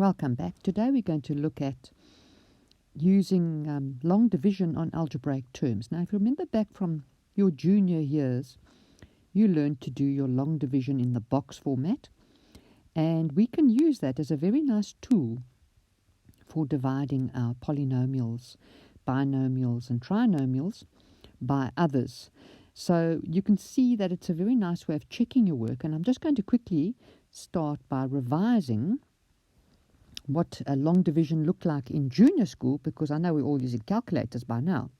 Welcome back. Today we're going to look at using long division on algebraic terms. Now, if you remember back from your junior years, you learned to do your long division in the box format, and we can use that as a very nice tool for dividing our polynomials, binomials and trinomials by others. So you can see that it's a very nice way of checking your work, and I'm just going to quickly start by revising what a long division looked like in junior school, because I know we're all using calculators by now.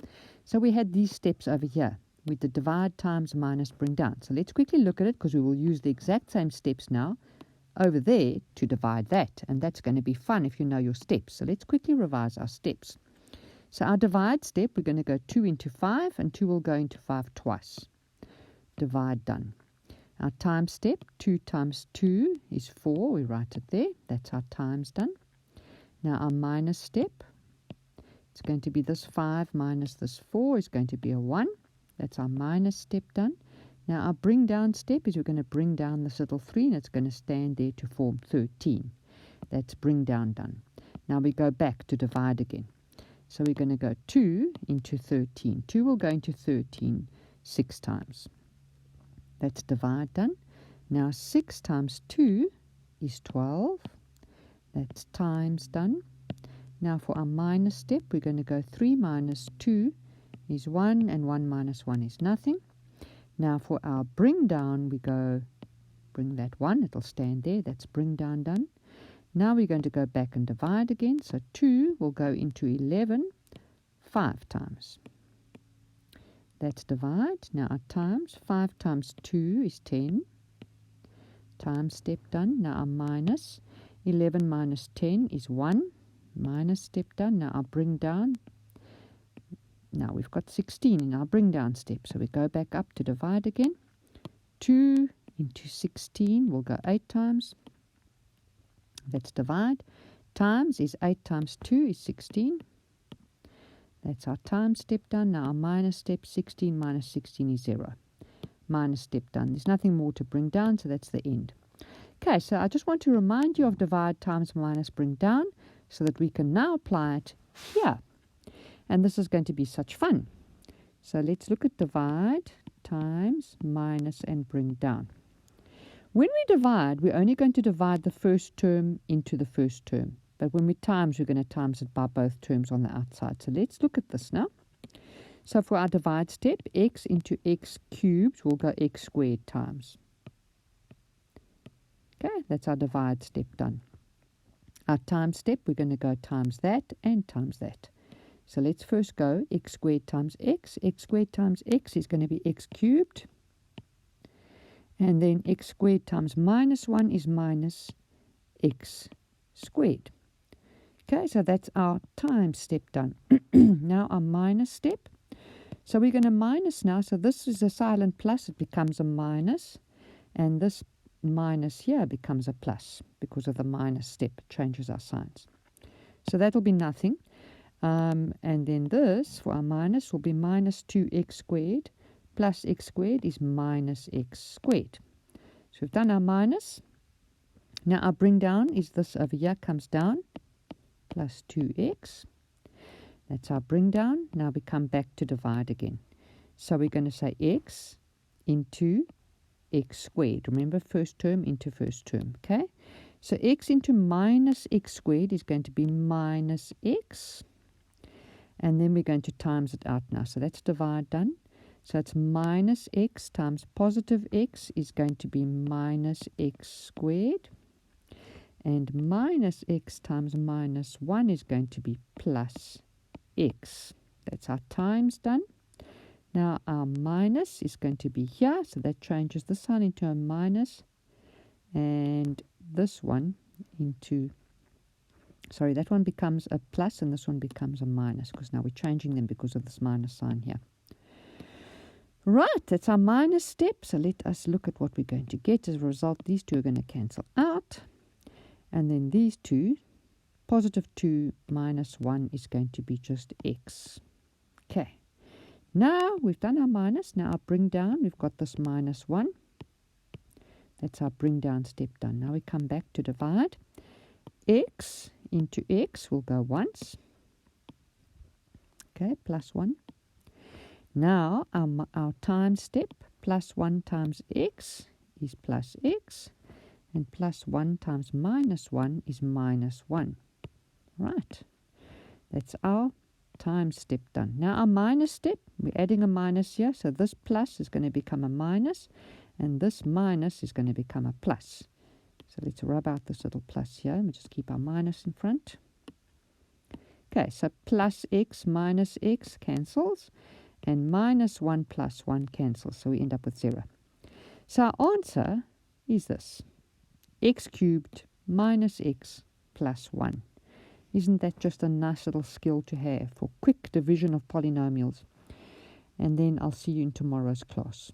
So we had these steps over here with the divide, times, minus, bring down. So let's quickly look at it, because we will use the exact same steps now over there to divide that, and that's going to be fun if you know your steps. So let's quickly revise our steps. So our divide step, we're going to go 2 into 5, and 2 will go into 5 twice. Divide done. Our times step, 2 times 2 is 4. We write it there. That's our times done. Now our minus step, it's going to be this 5 minus this 4 is going to be a 1. That's our minus step done. Now our bring down step is we're going to bring down this little 3, and it's going to stand there to form 13. That's bring down done. Now we go back to divide again. So we're going to go 2 into 13. 2 will go into 13 6 times. That's divide done. Now 6 times 2 is 12. That's times done. Now for our minus step, we're going to go 3 minus 2 is 1, and 1 minus 1 is nothing. Now for our bring down, we go bring that 1. It'll stand there. That's bring down done. Now we're going to go back and divide again. So 2 will go into 11 5 times. That's divide. Now our times, 5 times 2 is 10. Times step done. Now our minus, 11 minus 10 is 1. Minus step done. Now our bring down. Now we've got 16 in our bring down step. So we go back up to divide again. 2 into 16 will go 8 times. That's divide. Times is 8 times 2 is 16. That's our time step done. Now our minus step, 16 minus 16 is 0. Minus step done. There's nothing more to bring down, so that's the end. Okay, so I just want to remind you of divide, times, minus, bring down, so that we can now apply it here. And this is going to be such fun. So let's look at divide, times, minus, and bring down. When we divide, we're only going to divide the first term into the first term. But when we times, we're going to times it by both terms on the outside. So let's look at this now. So for our divide step, x into x cubed will go x squared times. Okay, that's our divide step done. Our times step, we're going to go times that and times that. So let's first go x squared times x. X squared times x is going to be x cubed. And then x squared times minus 1 is minus x squared. Okay, so that's our times step done. Now our minus step. So we're going to minus now. So this is a silent plus. It becomes a minus. And this minus here becomes a plus because of the minus step. It changes our signs. So that will be nothing. And then this, for our minus, will be minus 2x squared plus x squared is minus x squared. So we've done our minus. Now our bring down is this over here, comes down. Plus 2x. That's our bring down. Now we come back to divide again. So we're going to say x into x squared. Remember, first term into first term. Okay? So x into minus x squared is going to be minus x. And then we're going to times it out now. So that's divide done. So it's minus x times positive x is going to be minus x squared. And minus x times minus 1 is going to be plus x. That's our times done. Now our minus is going to be here, so that changes the sign into a minus. And this one into, sorry, that one becomes a plus and this one becomes a minus, because now we're changing them because of this minus sign here. Right, that's our minus step. So let us look at what we're going to get. As a result, these two are going to cancel out. And then these two, positive 2 minus 1 is going to be just x. Okay. Now we've done our minus. Now our bring down, we've got this minus 1. That's our bring down step done. Now we come back to divide. x into x will go once. Okay, plus 1. Now our time step, plus 1 times x is plus x, and plus 1 times minus 1 is minus 1. Right, that's our time step done. Now our minus step, we're adding a minus here, so this plus is going to become a minus, and this minus is going to become a plus. So let's rub out this little plus here, and we'll just keep our minus in front. Okay, so plus x minus x cancels, and minus 1 plus 1 cancels, so we end up with 0. So our answer is this: x cubed minus x plus 1. Isn't that just a nice little skill to have for quick division of polynomials? And then I'll see you in tomorrow's class.